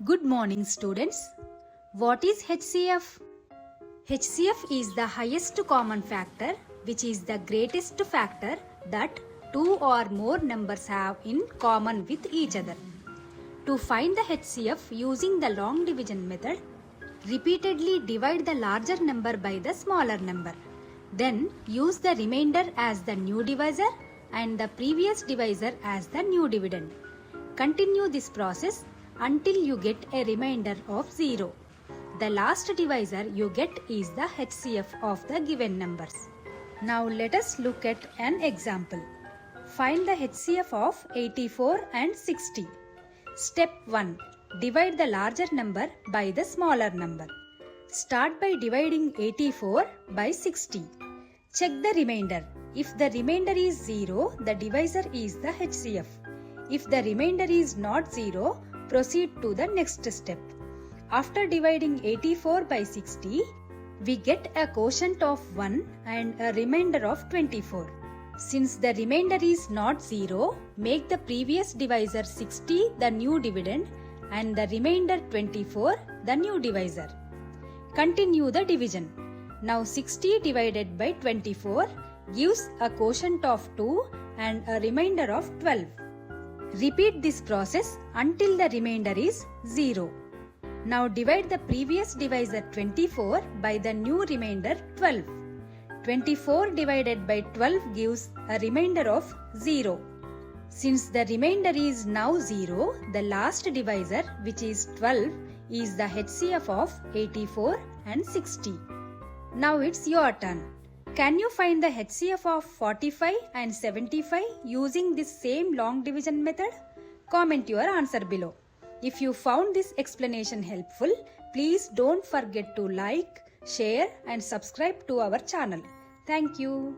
Good morning students. What is HCF? HCF is the highest common factor, which is the greatest factor that two or more numbers have in common with each other. To find the HCF using the long division method, repeatedly divide the larger number by the smaller number. Then use the remainder as the new divisor and the previous divisor as the new dividend. Continue this process until you get a remainder of 0. The last divisor you get is the HCF of the given numbers. Now let us look at an example. Find the HCF of 84 and 60. Step 1. Divide the larger number by the smaller number. Start by dividing 84 by 60. Check the remainder. If the remainder is 0, the divisor is the HCF. If the remainder is not 0, proceed to the next step. After dividing 84 by 60, we get a quotient of 1 and a remainder of 24. Since the remainder is not 0, make the previous divisor 60 the new dividend and the remainder 24 the new divisor. Continue the division. Now 60 divided by 24 gives a quotient of 2 and a remainder of 12. Repeat this process until the remainder is 0. Now divide the previous divisor 24 by the new remainder 12. 24 divided by 12 gives a remainder of 0. Since the remainder is now 0, the last divisor, which is 12, is the HCF of 84 and 60. Now it's your turn. Can you find the HCF of 45 and 75 using this same long division method? Comment your answer below. If you found this explanation helpful, please don't forget to like, share and subscribe to our channel. Thank you.